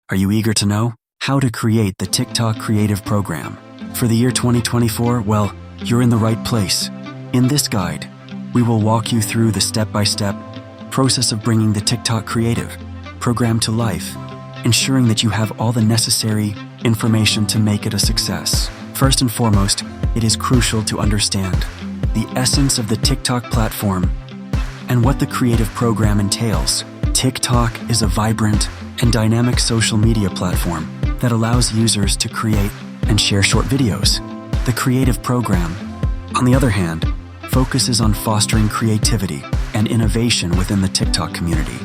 Are you eager to know how to create the TikTok Creative Program for the year 2024? Well, you're in the right place. In this guide, we will walk you through the step-by-step process of bringing the TikTok Creative Program to life, ensuring that you have all the necessary information to make it a success. First and foremost, it is crucial to understand the essence of the TikTok platform and what the creative program entails. TikTok is a vibrant and dynamic social media platform that allows users to create and share short videos. The creative program, on the other hand, focuses on fostering creativity and innovation within the TikTok community.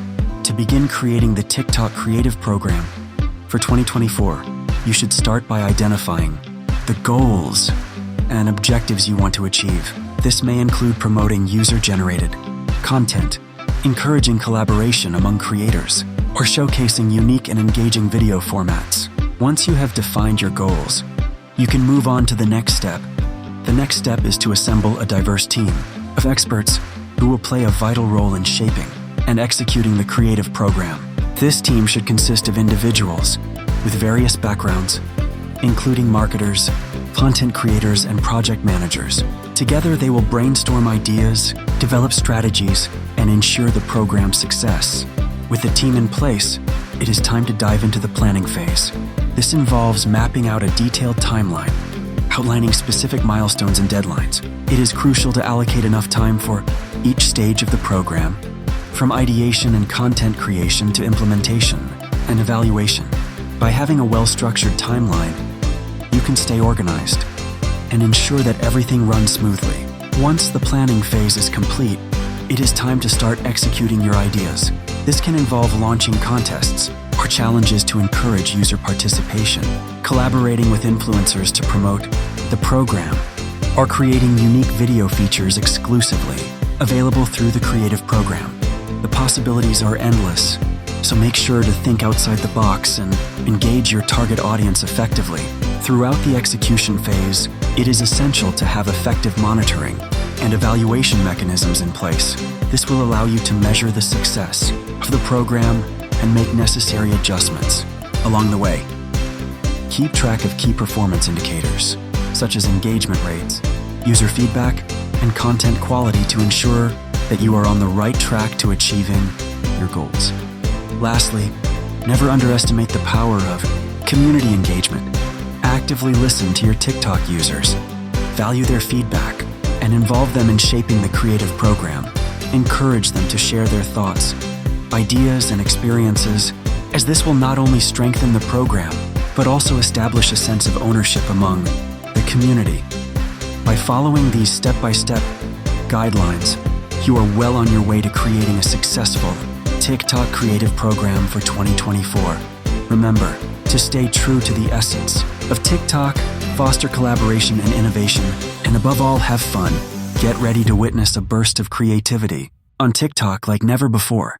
To begin creating the TikTok Creative Program for 2024, you should start by identifying the goals and objectives you want to achieve. This may include promoting user-generated content, encouraging collaboration among creators, or showcasing unique and engaging video formats. Once you have defined your goals, you can move on to the next step. The next step is to assemble a diverse team of experts who will play a vital role in shaping and executing the creative program. This team should consist of individuals with various backgrounds, including marketers, content creators, and project managers. Together, they will brainstorm ideas, develop strategies, and ensure the program's success. With the team in place, it is time to dive into the planning phase. This involves mapping out a detailed timeline, outlining specific milestones and deadlines. It is crucial to allocate enough time for each stage of the program, from ideation and content creation to implementation and evaluation. By having a well-structured timeline, you can stay organized and ensure that everything runs smoothly. Once the planning phase is complete, it is time to start executing your ideas. This can involve launching contests or challenges to encourage user participation, collaborating with influencers to promote the program, or creating unique video features exclusively available through the creative program. The possibilities are endless, so make sure to think outside the box and engage your target audience effectively. Throughout the execution phase, it is essential to have effective monitoring and evaluation mechanisms in place. This will allow you to measure the success of the program and make necessary adjustments along the way. Keep track of key performance indicators, such as engagement rates, user feedback, and content quality to ensure that you are on the right track to achieving your goals. Lastly, never underestimate the power of community engagement. Actively listen to your TikTok users, value their feedback, and involve them in shaping the creative program. Encourage them to share their thoughts, ideas, and experiences, as this will not only strengthen the program, but also establish a sense of ownership among the community. By following these step-by-step guidelines, you are well on your way to creating a successful TikTok Creative Program for 2024. Remember to stay true to the essence of TikTok, foster collaboration and innovation, and above all, have fun. Get ready to witness a burst of creativity on TikTok like never before.